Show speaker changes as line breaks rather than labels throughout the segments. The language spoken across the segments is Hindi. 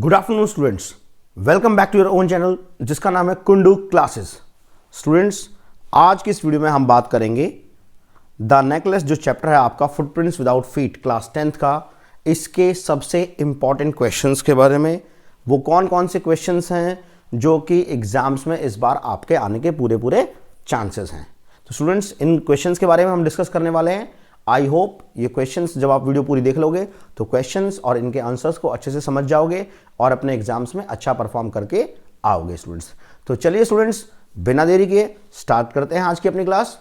Good afternoon students, welcome back to your own channel जिसका नाम है कुंडू क्लासेस। स्टूडेंट्स, आज की इस वीडियो में हम बात करेंगे द नेकलेस, जो चैप्टर है आपका footprints without feet class 10th का, इसके सबसे इंपॉर्टेंट क्वेश्चंस के बारे में। वो कौन कौन से क्वेश्चंस हैं जो कि एग्जाम्स में इस बार आपके आने के पूरे चांसेस हैं। तो स्टूडेंट्स, इन क्वेश्चंस के बारे में हम डिस्कस करने वाले हैं। आई होप ये क्वेश्चंस जब आप वीडियो पूरी देख लोगे तो क्वेश्चंस और इनके आंसर्स को अच्छे से समझ जाओगे और अपने एग्जाम्स में अच्छा परफॉर्म करके आओगे स्टूडेंट्स। तो चलिए स्टूडेंट्स, बिना देरी किए स्टार्ट करते हैं आज की अपनी क्लास।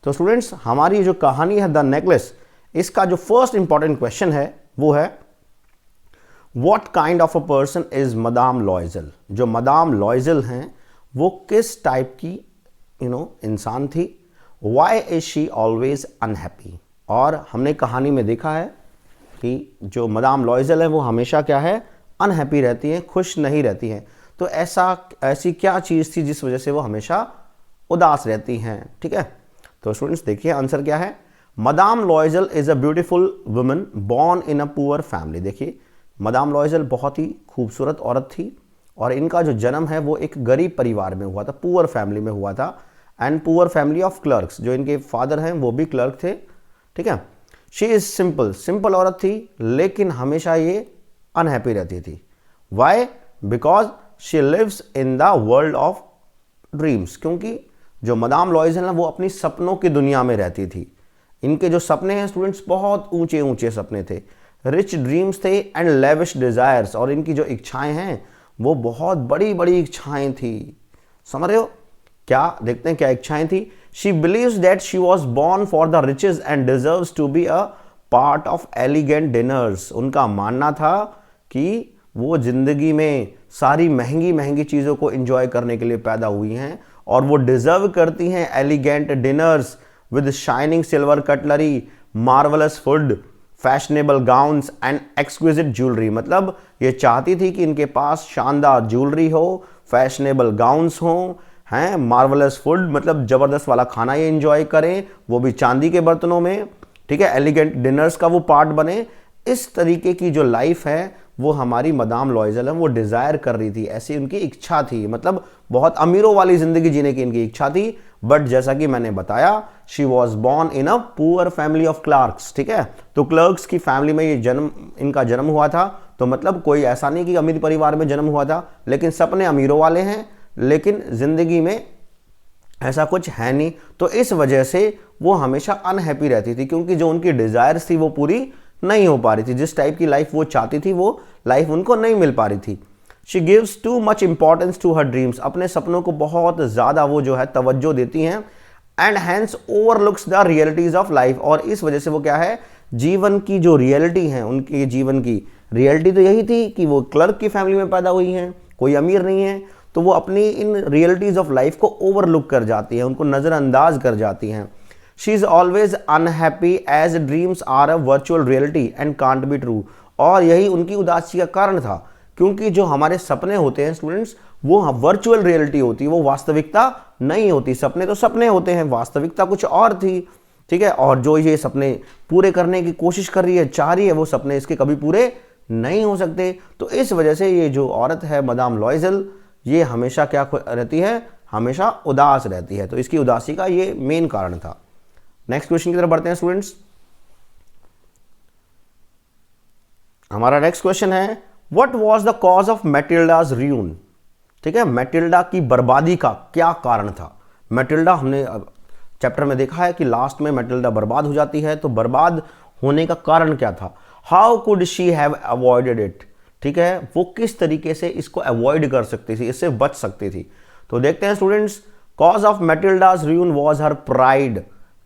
तो स्टूडेंट्स, हमारी जो कहानी है द नेकलेस, इसका जो फर्स्ट इंपॉर्टेंट क्वेश्चन है वो है what kind of a person is madam लॉयजल। जो मदाम लॉयजल हैं वो किस टाइप की इंसान थी। Why is she always unhappy. और हमने कहानी में देखा है कि जो मदाम लॉयजल है वो हमेशा क्या है, अनहैप्पी रहती हैं, खुश नहीं रहती हैं। तो ऐसी क्या चीज़ थी जिस वजह से वो हमेशा उदास रहती हैं। ठीक है, तो स्टूडेंट्स देखिए आंसर क्या है। Madam लॉयजल is a beautiful woman born in a poor family. देखिए, मदाम लॉयजल बहुत ही खूबसूरत औरत थी और इनका जो जन्म है वो एक गरीब परिवार में हुआ था, पुअर फैमिली में हुआ था। And poor family of clerks, जो इनके फादर हैं वो भी क्लर्क थे। ठीक है, शी इज सिंपल औरत थी, लेकिन हमेशा ये अनहैप्पी रहती थी। Why? Because she lives in the world of dreams. क्योंकि जो मदाम लॉयजल है वो अपनी सपनों की दुनिया में रहती थी। इनके जो सपने हैं स्टूडेंट्स, बहुत ऊंचे ऊंचे सपने थे, रिच ड्रीम्स थे एंड लेविश डिजायर्स। और इनकी जो इच्छाएं हैं वो बहुत बड़ी बड़ी इच्छाएं थी। समझ रहे हो क्या? देखते हैं क्या इच्छाएं थी। She believes that she was born for the riches and deserves to be a part of elegant dinners. उनका मानना था कि वो जिंदगी में सारी महंगी महंगी चीज़ों को एंजॉय करने के लिए पैदा हुई हैं और वो डिजर्व करती हैं elegant dinners with shining silver cutlery, marvellous food, fashionable gowns and exquisite jewellery. मतलब ये चाहती थी कि इनके पास शानदार ज्वेलरी हो, फैशनेबल गाउन्स हों, हैं मार्वलस फूड, मतलब ज़बरदस्त वाला खाना ये एंजॉय करें, वो भी चांदी के बर्तनों में। ठीक है, एलिगेंट डिनर्स का वो पार्ट बने। इस तरीके की जो लाइफ है वो हमारी मदाम लॉयजल है वो डिज़ायर कर रही थी, ऐसी उनकी इच्छा थी। मतलब बहुत अमीरों वाली ज़िंदगी जीने की इनकी इच्छा थी। बट जैसा कि मैंने बताया, she was born in a poor family of clerks. ठीक है, तो क्लर्क्स की फैमिली में इनका जन्म हुआ था। तो मतलब कोई ऐसा नहीं कि अमीर परिवार में जन्म हुआ था, लेकिन सपने अमीरों वाले हैं, लेकिन जिंदगी में ऐसा कुछ है नहीं। तो इस वजह से वो हमेशा अनहैप्पी रहती थी, क्योंकि जो उनकी डिजायर्स थी वो पूरी नहीं हो पा रही थी। जिस टाइप की लाइफ वो चाहती थी वो लाइफ उनको नहीं मिल पा रही थी। She gives too much importance to her dreams. अपने सपनों को बहुत ज़्यादा वो जो है तवज्जो देती हैं। And hence overlooks the realities of life. और इस वजह से वो क्या है, जीवन की जो रियलिटी है, उनके जीवन की रियलिटी तो यही थी कि वो क्लर्क की फैमिली में पैदा हुई हैं, कोई अमीर नहीं है। तो वो अपनी इन रियलिटीज़ ऑफ लाइफ को ओवरलुक कर जाती हैं, उनको नज़रअंदाज कर जाती हैं। She is always unhappy as dreams are a virtual reality and can't be true. और यही उनकी उदासी का कारण था, क्योंकि जो हमारे सपने होते हैं स्टूडेंट्स, वो वर्चुअल रियलिटी होती है, वो वास्तविकता नहीं होती। सपने तो सपने होते हैं, वास्तविकता कुछ और थी। ठीक है, और जो ये सपने पूरे करने की कोशिश कर रही है, चाह रही है, वो सपने इसके कभी पूरे नहीं हो सकते। तो इस वजह से ये जो औरत है मदाम लॉयजल, ये हमेशा क्या रहती है, हमेशा उदास रहती है। तो इसकी उदासी का ये मेन कारण था। नेक्स्ट क्वेश्चन की तरफ बढ़ते हैं स्टूडेंट्स। हमारा नेक्स्ट क्वेश्चन है what was the cause of Matilda's ruin. ठीक है, मैटिल्डा की बर्बादी का क्या कारण था। मैटिल्डा, हमने चैप्टर में देखा है कि लास्ट में मैटिल्डा बर्बाद हो जाती है, तो बर्बाद होने का कारण क्या था। How could she have avoided it. ठीक है, वो किस तरीके से इसको अवॉइड कर सकती थी, इससे बच सकती थी। तो देखते हैं students. Cause of Matilda's ruin was her pride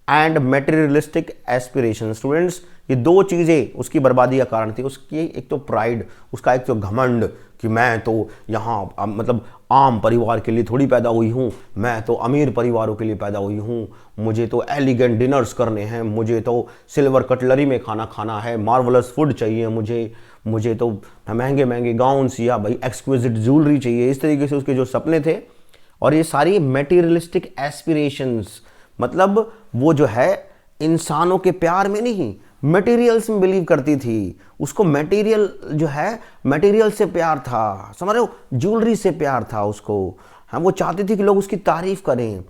and materialistic aspiration. Students, ये दो चीज़ें उसकी बर्बादी का कारण थी। उसकी एक तो प्राइड, उसका एक तो घमंड कि मैं तो यहाँ मतलब आम परिवार के लिए थोड़ी पैदा हुई हूँ, मैं तो अमीर परिवारों के लिए पैदा हुई हूँ, मुझे तो एलिगेंट डिनर्स करने हैं, मुझे तो सिल्वर कटलरी में खाना खाना है, मार्वलस फूड चाहिए मुझे तो महंगे महंगे गाउन्स या भाई एक्सक्विजिट ज्वेलरी चाहिए। इस तरीके से उसके जो सपने थे, और ये सारी मेटीरियलिस्टिक एस्पिरेशंस, मतलब वो जो है इंसानों के प्यार में नहीं मटेरियल्स में बिलीव करती थी, उसको मटेरियल जो है मटेरियल से प्यार था, समझ रहे हो, ज्वेलरी से प्यार था उसको। हाँ, वो चाहती थी कि लोग उसकी तारीफ करें,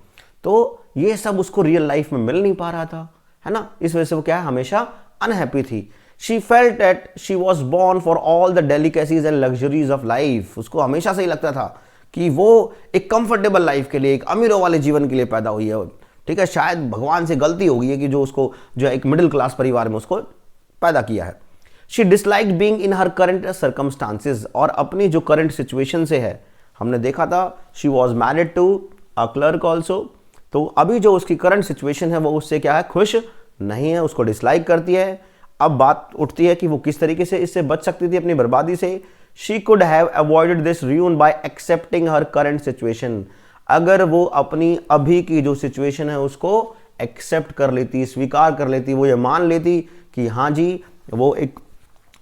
तो ये सब उसको रियल लाइफ में मिल नहीं पा रहा था, है ना। इस वजह से वो क्या है, हमेशा अनहैप्पी थी। She felt that she was born for all the delicacies and luxuries of life. उसको हमेशा से ही लगता था कि वो एक कंफर्टेबल लाइफ के लिए, एक अमीरों वाले जीवन के लिए पैदा हुई है, ठीक है। शायद भगवान से गलती हो गई है कि जो उसको जो एक मिडिल क्लास परिवार में उसको पैदा किया है। She dislike being in her current circumstances, और अपनी जो करंट सिचुएशन से है, हमने देखा था she was married to a clerk also, तो अभी जो उसकी करंट सिचुएशन है वो उससे क्या है, खुश नहीं है, उसको डिसलाइक करती है। अब बात उठती है कि वो किस तरीके से इससे बच सकती थी, अपनी बर्बादी से। She could have avoided this ruin bye accepting her current situation. अगर वो अपनी अभी की जो सिचुएशन है उसको एक्सेप्ट कर लेती, स्वीकार कर लेती, वो ये मान लेती कि हाँ जी वो एक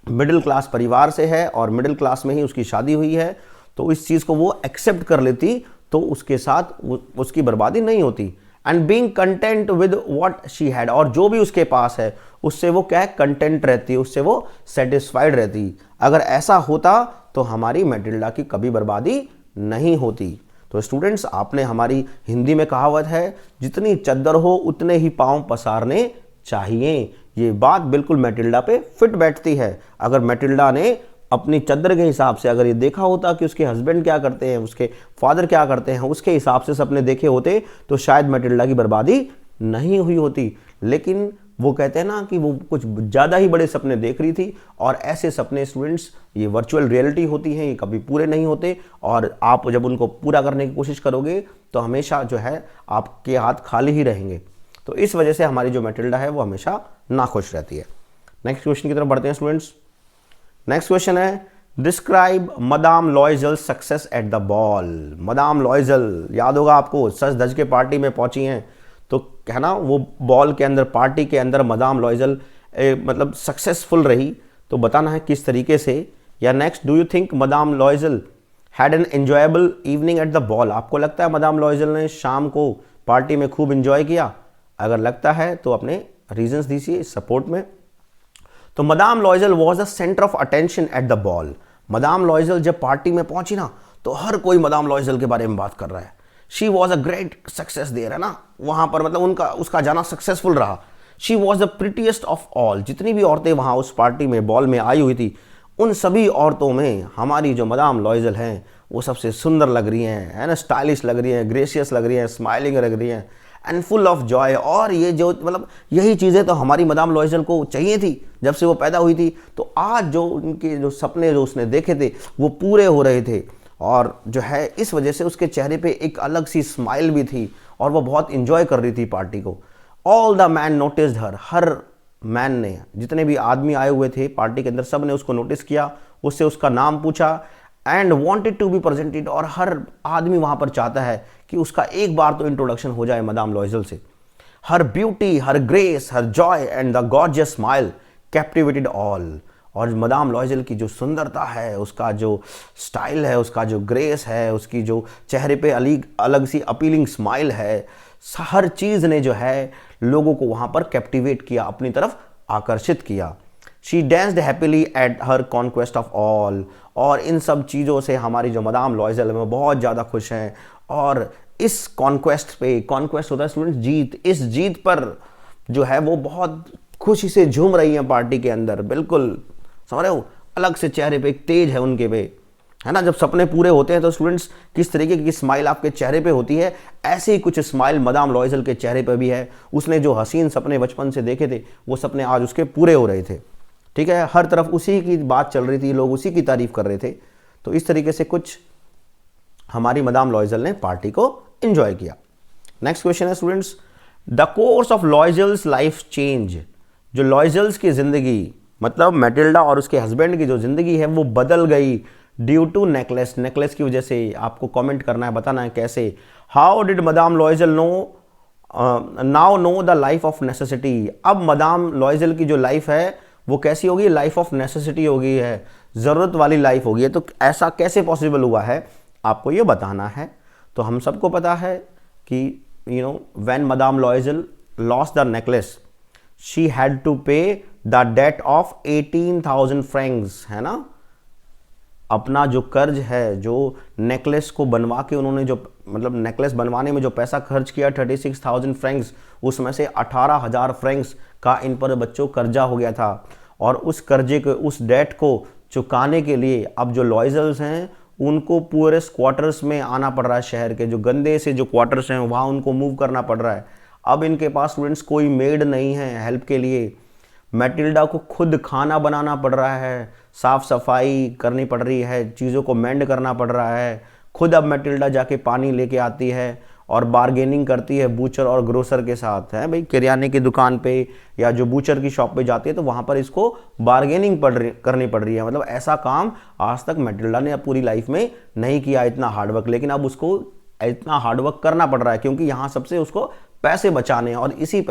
मिडिल क्लास परिवार से है और मिडिल क्लास में ही उसकी शादी हुई है, तो इस चीज़ को वो एक्सेप्ट कर लेती, तो उसके साथ उसकी बर्बादी नहीं होती। And being content with what she had, और जो भी उसके पास है उससे वो क्या है, कंटेंट रहती है, उससे वो सेटिस्फाइड रहती। अगर ऐसा होता तो हमारी मैटिल्डा की कभी बर्बादी नहीं होती। तो स्टूडेंट्स, आपने हमारी हिंदी में कहावत है, जितनी चद्दर हो उतने ही पांव पसारने चाहिए। ये बात बिल्कुल मैटिल्डा पे फिट बैठती है। अगर मैटिल्डा ने अपनी चद्दर के हिसाब से अगर ये देखा होता कि उसके हस्बैंड क्या करते हैं, उसके फादर क्या करते हैं, उसके हिसाब से सपने देखे होते, तो शायद मैटिल्डा की बर्बादी नहीं हुई होती। लेकिन वो कहते हैं ना कि वो कुछ ज़्यादा ही बड़े सपने देख रही थी, और ऐसे सपने स्टूडेंट्स ये वर्चुअल रियलिटी होती हैं, ये कभी पूरे नहीं होते, और आप जब उनको पूरा करने की कोशिश करोगे तो हमेशा जो है आपके हाथ खाली ही रहेंगे। तो इस वजह से हमारी जो मैटिल्डा है वो हमेशा नाखुश रहती है। नेक्स्ट क्वेश्चन की तरफ बढ़ते हैं स्टूडेंट्स। नेक्स्ट क्वेश्चन है, describe madam लॉयजल success at the ball. Madam लॉयजल याद होगा आपको, सज धज के पार्टी में पहुंची हैं, तो है ना, वो बॉल के अंदर, पार्टी के अंदर मदाम लॉयजल मतलब सक्सेसफुल रही, तो बताना है किस तरीके से। या next, do you think madam लॉयजल had an enjoyable evening at the ball. आपको लगता है मदाम लॉयजल ने शाम को पार्टी में खूब एंजॉय किया? अगर लगता है तो अपने रीजंस दीजिए इस सपोर्ट में। तो madam लॉयजल was the centre of attention at the ball. Madam लॉयजल जब पार्टी में पहुंची ना, तो हर कोई मदाम लॉयजल के बारे में बात कर रहा है। She was a great success there, है ना, वहां पर मतलब उसका जाना सक्सेसफुल रहा। She was the prettiest of all. जितनी भी औरतें वहां उस पार्टी में बॉल में आई हुई थी, उन सभी औरतों में हमारी जो मदाम लॉयजल हैं वो सबसे सुंदर लग रही हैं, है ना, स्टाइलिश लग रही हैं, ग्रेशियस लग रही हैं, स्माइलिंग लग रही हैं, एंड फुल ऑफ जॉय। और ये जो मतलब यही चीज़ें तो हमारी मदाम लॉयजल को चाहिए थी जब से वो पैदा हुई थी। तो आज जो उनके जो सपने जो उसने देखे थे वो पूरे हो रहे थे, और जो है इस वजह से उसके चेहरे पे एक अलग सी स्माइल भी थी, और वो बहुत इंजॉय कर रही थी पार्टी को। All the man noticed her. Her man ने, जितने भी आदमी आए हुए थे पार्टी के अंदर, सब ने उसको नोटिस किया, उससे उसका नाम पूछा, and wanted to be presented. और हर आदमी वहां पर चाहता है कि उसका एक बार तो इंट्रोडक्शन हो जाए मदाम लॉयजल से। Her beauty, her grace, her joy and the gorgeous smile captivated all. और मदाम लॉयजल की जो सुंदरता है, उसका जो स्टाइल है, उसका जो ग्रेस है, उसकी जो चेहरे पे अलग सी अपीलिंग स्माइल है, हर चीज़ ने जो है लोगों को वहाँ पर कैप्टिवेट किया, अपनी तरफ आकर्षित किया। She danced happily at her conquest of all. और इन सब चीज़ों से हमारी जो मदाम लॉयजल है वो बहुत ज़्यादा खुश हैं, और इस कॉन्क्वेस्ट पे, कॉन्क्वेस्ट होता है स्टूडेंट्स जीत, इस जीत पर जो है वो बहुत खुशी से झूम रही हैं पार्टी के अंदर। बिल्कुल समझ रहे हो, अलग से चेहरे पे एक तेज है उनके पे, है ना। जब सपने पूरे होते हैं तो स्टूडेंट्स किस तरीके की स्माइल आपके चेहरे पे होती है, ऐसे ही कुछ स्माइल मदाम लॉयजल के चेहरे पे भी है। उसने जो हसीन सपने बचपन से देखे थे वो सपने आज उसके पूरे हो रहे थे, ठीक है। हर तरफ उसी की बात चल रही थी, लोग उसी की तारीफ कर रहे थे। तो इस तरीके से कुछ हमारी मदाम लॉयजल ने पार्टी को एंजॉय किया। नेक्स्ट क्वेश्चन है students, the course of लॉयजल्स life change. जो लॉयजल्स की जिंदगी, मतलब मैटिल्डा और उसके हस्बैंड की जो जिंदगी है वो बदल गई ड्यू टू नेकलेस। नेकलेस की वजह से। आपको कमेंट करना है, बताना है कैसे। How did madam लॉयजल now know the life of necessity. अब मदाम लॉयजल की जो लाइफ है वो कैसी होगी, लाइफ ऑफ नेसेसिटी हो गई है, ज़रूरत वाली लाइफ हो गई है। तो ऐसा कैसे पॉसिबल हुआ है आपको ये बताना है। तो हम सबको पता है कि when madame Loisel lost the necklace, she had to pay the debt of 18,000 francs, है ना। अपना जो कर्ज है, जो नेकलेस को बनवा के उन्होंने जो मतलब नेकलेस बनवाने में जो पैसा खर्च किया 36,000 फ्रैंक्स, उसमें से 18,000 फ्रैंक्स का इन पर बच्चों कर्जा हो गया था। और उस कर्जे को, उस डेट को चुकाने के लिए अब जो लॉयजल्स हैं उनको पूरे क्वार्टर्स में आना पड़ रहा है। शहर के जो गंदे से जो क्वार्टर्स हैं वहाँ उनको मूव करना पड़ रहा है। अब इनके पास स्टूडेंट्स कोई मेड नहीं है हेल्प के लिए। मैटिल्डा को खुद खाना बनाना पड़ रहा है, साफ सफाई करनी पड़ रही है, चीज़ों को मेंड करना पड़ रहा है। खुद अब मैटिल्डा जाके पानी लेके आती है और बार्गेनिंग करती है बूचर और ग्रोसर के साथ, है भाई। किराने की दुकान पे या जो बूचर की शॉप पे जाती है तो वहाँ पर इसको बार्गेनिंग करनी पड़ रही है। मतलब ऐसा काम आज तक मैटिल्डा ने पूरी लाइफ में नहीं किया, इतना हार्डवर्क। लेकिन अब उसको इतना हार्डवर्क करना पड़ रहा है क्योंकि यहाँ सबसे उसको पैसे बचाने हैं और इसी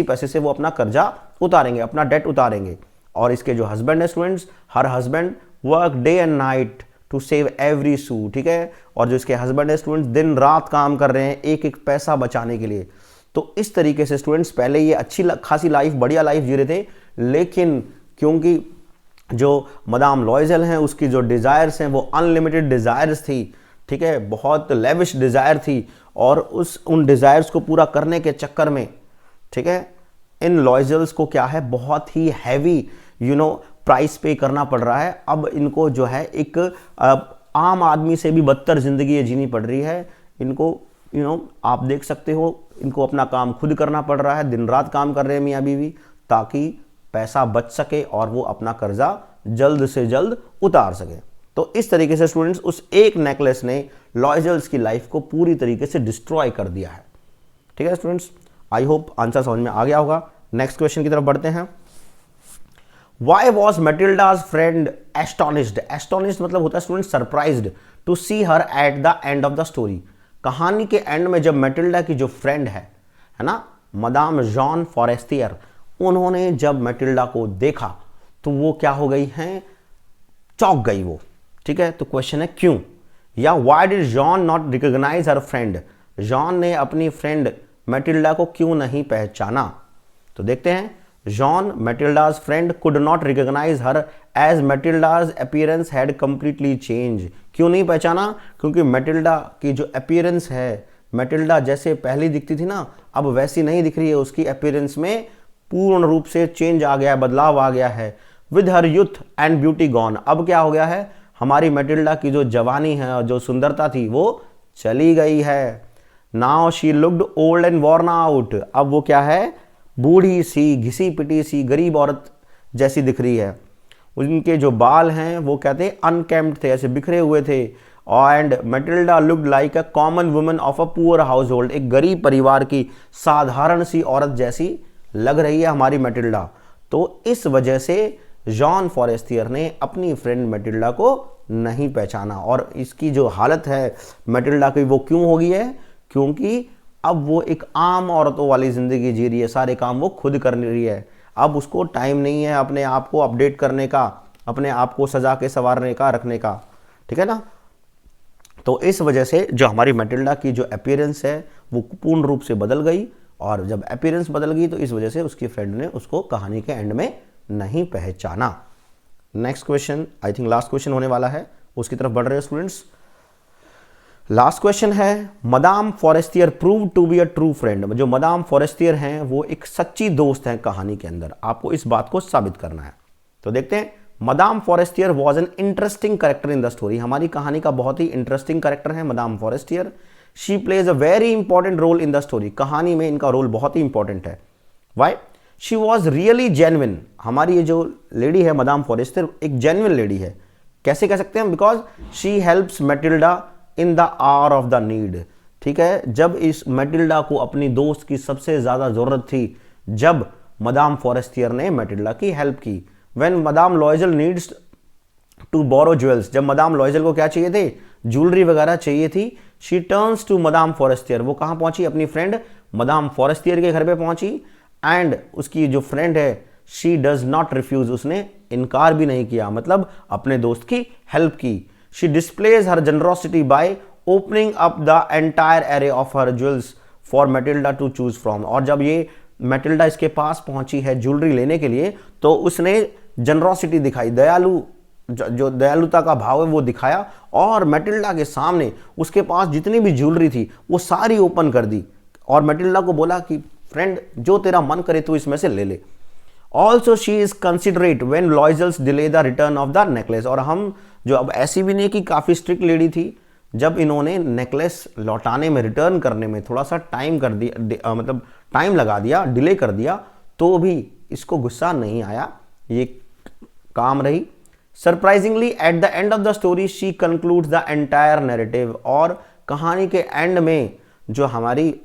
पैसे से वो अपना कर्जा उतारेंगे, अपना डेट उतारेंगे। और इसके जो हस्बैंड है students, her husband work day and night to save every sou, ठीक है। और जो इसके हस्बैंड है स्टूडेंट्स दिन रात काम कर रहे हैं एक एक पैसा बचाने के लिए। तो इस तरीके से स्टूडेंट्स पहले ये अच्छी खासी लाइफ, बढ़िया लाइफ जी रहे थे। लेकिन क्योंकि जो मदाम लॉयजल हैं उसकी जो डिज़ायर्स हैं वो अनलिमिटेड डिज़ायर्स थी, ठीक है, बहुत लेविश डिज़ायर थी। और उन डिज़ायर्स को पूरा करने के चक्कर में, ठीक है, इन लॉयजल्स को क्या है बहुत ही हैवी प्राइस पे करना पड़ रहा है। अब इनको जो है एक आम आदमी से भी बदतर जिंदगी ये जीनी पड़ रही है। इनको आप देख सकते हो, इनको अपना काम खुद करना पड़ रहा है, दिन रात काम कर रहे हैं मियाँ बीवी ताकि पैसा बच सके और वो अपना कर्जा जल्द से जल्द उतार सके। तो इस तरीके से स्टूडेंट्स उस एक नेकलेस ने लॉयजल्स की लाइफ को पूरी तरीके से डिस्ट्रॉय कर दिया है। ठीक है स्टूडेंट्स, आई होप आंसर समझ में आ गया होगा। नेक्स्ट क्वेश्चन की तरफ बढ़ते हैं। Why was Matilda's friend astonished? Astonished मतलब होता है student surprised to see her at the end of the story. कहानी के एंड में जब मैटिल्डा की जो फ्रेंड है ना, मदाम जॉन फॉरेस्टियर, उन्होंने जब मैटिल्डा को देखा तो वो क्या हो गई हैं, चौंक गई वो। ठीक है, तो क्वेश्चन है क्यों, या why did John not recognise her friend, John ने अपनी फ्रेंड मैटिल्डा को क्यों नहीं पहचाना। तो देखते हैं। John, Matilda's friend, could not recognize her as Matilda's appearance had completely changed. क्यों नहीं पहचाना, क्योंकि मैटिल्डा की जो अपीयरेंस है, मैटिल्डा जैसे पहले दिखती थी ना, अब वैसी नहीं दिख रही है। उसकी अपीयरेंस में पूर्ण रूप से चेंज आ गया है, बदलाव आ गया है। With her youth and beauty gone, अब क्या हो गया है, हमारी मैटिल्डा की जो जवानी है और जो सुंदरता थी वो चली गई है। Now she looked old and worn out, अब वो क्या है, बूढ़ी सी, घिसी पिटी सी, गरीब औरत जैसी दिख रही है। उनके जो बाल हैं वो कहते हैं अनकेम्ड थे, ऐसे बिखरे हुए थे। And Matilda looked like a common woman of a poor house hold, एक गरीब परिवार की साधारण सी औरत जैसी लग रही है हमारी मैटिल्डा। तो इस वजह से जॉन फॉरेस्टियर ने अपनी फ्रेंड मैटिल्डा को नहीं पहचाना। और इसकी जो हालत है मैटिल्डा की वो क्यों हो गई है, क्योंकि अब वो एक आम औरतों वाली ज़िंदगी जी रही है, सारे काम वो खुद कर रही है। अब उसको टाइम नहीं है अपने आप को अपडेट करने का, अपने आप को सजा के संवारने का, रखने का। ठीक है ना। तो इस वजह से जो हमारी मैटिल्डा की जो अपीयरेंस है वो पूर्ण रूप से बदल गई। और जब अपीयरेंस बदल गई तो इस वजह से उसकी फ्रेंड ने उसको कहानी के एंड में नहीं पहचाना। Next question, I think last question होने वाला है, उसकी तरफ बढ़ रहे हैं स्टूडेंट्स। लास्ट क्वेश्चन है, madame Forestier prove to be a true friend. जो मदाम फॉरेस्टियर हैं वो एक सच्ची दोस्त हैं कहानी के अंदर, आपको इस बात को साबित करना है। तो देखते हैं। Madame Forestier was an interesting character in the story, हमारी कहानी का बहुत ही इंटरेस्टिंग कैरेक्टर है madame Forestier. She plays a very important role in the story, कहानी में इनका रोल बहुत ही इंपॉर्टेंट है। Why, she was really genuine, हमारी ये जो लेडी है मदाम फॉरेस्टियर एक जेन्युइन लेडी है। कैसे कह सकते हैं, because she helps Mathilde in the hour of the need. ठीक है, जब इस मैटिल्डा को अपनी दोस्त की सबसे ज्यादा जरूरत थी, जब मदाम फॉरेस्टियर ने मैटिल्डा की हेल्प की। When madame Loisel needs to borrow jewels, जब मदाम लॉयजल को क्या चाहिए थे, ज्वेलरी वगैरह चाहिए थी, she turns to madame Forestier, वो कहां पहुंची, अपनी फ्रेंड मदाम फॉरेस्टियर के घर पे पहुंची। एंड उसकी जो फ्रेंड है शी डज नॉट रिफ्यूज, उसने इनकार भी नहीं किया, मतलब अपने दोस्त की हेल्प की। She displays her generosity by opening up the entire array of her jewels for Matilda to choose from। और जब ये मैटिल्डा इसके पास पहुंची है ज्वेलरी लेने के लिए, तो उसने जनरोसिटी दिखाई, जो दयालुता का भाव है वो दिखाया, और मैटिल्डा के सामने उसके पास जितनी भी ज्वेलरी थी वो सारी ओपन कर दी, और मैटिल्डा को बोला कि फ्रेंड जो तेरा मन करे तो इसमें से ले ले। Also she is considerate when लॉयजल्स delay the return of the necklace. और हम जो अब ऐसी भी नहीं कि काफ़ी स्ट्रिक्ट लेडी थी, जब इन्होंने नेकलेस लौटाने में, रिटर्न करने में थोड़ा सा टाइम कर दिया, मतलब टाइम लगा दिया, डिले कर दिया, तो भी इसको गुस्सा नहीं आया, ये काम रही। Surprisingly eight the end of the story she concludes the entire narrative. और कहानी के एंड में जो हमारी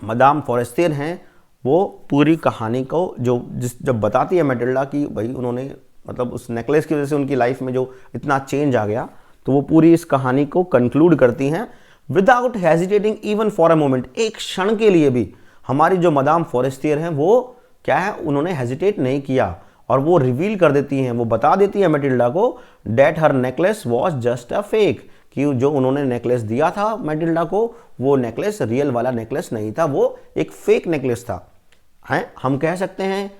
मदाम फॉरेस्टियर हैं वो पूरी कहानी को जब बताती है मैटिल्डा की भाई उन्होंने, मतलब उस नेकलेस की वजह से उनकी लाइफ में जो इतना चेंज आ गया, तो वो पूरी इस कहानी को कंक्लूड करती हैं without hesitating even for a moment. एक क्षण के लिए भी हमारी जो मदाम फॉरेस्टियर हैं वो क्या है, उन्होंने हेजिटेट नहीं किया, और वो रिवील कर देती हैं, वो बता देती है मैटिल्डा को that her necklace was just a fake, कि जो उन्होंने नेकलेस दिया था मैटिल्डा को वो नेकलेस रियल वाला नेकलेस नहीं था, वो एक फेक नेकलेस था। हैं, हम कह सकते हैं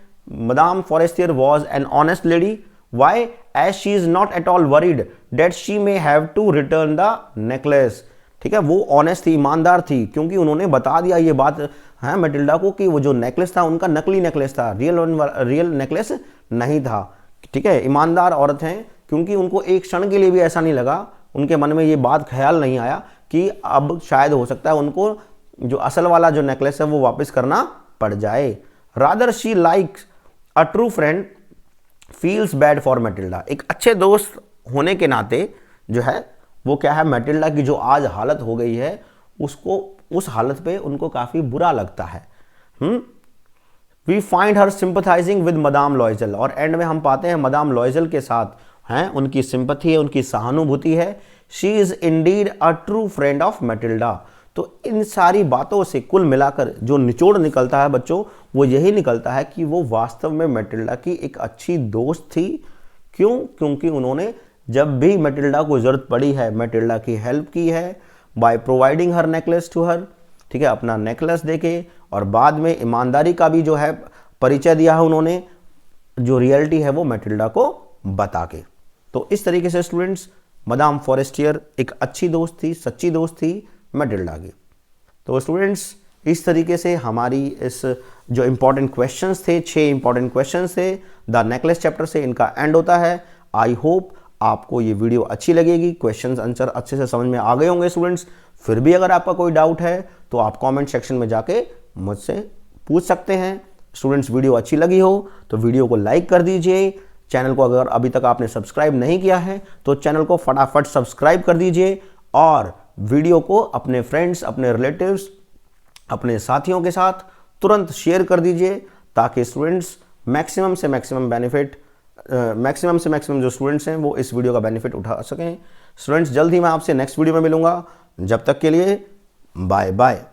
madame Forestier was an honest lady. Why? As she is not at all worried that she may have to return the necklace. ठीक है, वो ऑनेस्ट थी, ईमानदार थी, क्योंकि उन्होंने बता दिया ये बात है मैटिल्डा को कि वो जो नेकलेस था उनका नकली नेकलेस था, रियल नेकलेस नहीं था। ठीक है, ईमानदार औरत हैं, क्योंकि उनको एक क्षण के लिए भी ऐसा नहीं लगा, उनके मन में ये बात ख्याल नहीं आया कि अब शायद हो सकता है उनको जो असल वाला जो नेकलेस है वो वापस करना पड़ जाए। Rather she likes a true friend feels bad for Matilda. एक अच्छे दोस्त होने के नाते जो है वो क्या है, मैटिल्डा की जो आज हालत हो गई है उसको, उस हालत पे उनको काफ़ी बुरा लगता है। We find her sympathising with madame Loisel. और एंड में हम पाते हैं मदाम लॉयजल के साथ हैं, उनकी सिंपथी है, उनकी सहानुभूति है। She is indeed a true friend of Matilda. तो इन सारी बातों से कुल मिलाकर जो निचोड़ निकलता है बच्चों, वो यही निकलता है कि वो वास्तव में मैटिल्डा की एक अच्छी दोस्त थी। क्यों? क्योंकि उन्होंने जब भी मैटिल्डा को ज़रूरत पड़ी है मैटिल्डा की हेल्प की है, by providing her necklace to her. ठीक है, अपना नेकलेस देके, और बाद में ईमानदारी का भी जो है परिचय दिया है उन्होंने, जो रियलिटी है वो मैटिल्डा को बता के। तो इस तरीके से स्टूडेंट्स मदाम फॉरेस्टियर एक अच्छी दोस्त थी, सच्ची दोस्त थी मैटिल्डा की। तो स्टूडेंट्स इस तरीके से हमारी इस जो इंपॉर्टेंट क्वेश्चंस थे, 6 इंपॉर्टेंट क्वेश्चंस थे द नेकलेस चैप्टर से, इनका एंड होता है। आई होप आपको ये वीडियो अच्छी लगेगी, क्वेश्चंस आंसर अच्छे से समझ में आ गए होंगे स्टूडेंट्स। फिर भी अगर आपका कोई डाउट है तो आप कमेंट सेक्शन में जाके मुझसे पूछ सकते हैं। स्टूडेंट्स वीडियो अच्छी लगी हो तो वीडियो को लाइक कर दीजिए। चैनल को अगर अभी तक आपने सब्सक्राइब नहीं किया है तो चैनल को फटाफट सब्सक्राइब कर दीजिए, और वीडियो को अपने फ्रेंड्स, अपने रिलेटिव्स, अपने साथियों के साथ तुरंत शेयर कर दीजिए, ताकि स्टूडेंट्स मैक्सिमम से मैक्सिमम जो स्टूडेंट्स हैं वो इस वीडियो का बेनिफिट उठा सकें। स्टूडेंट्स जल्द ही मैं आपसे नेक्स्ट वीडियो में मिलूंगा। जब तक के लिए बाय बाय।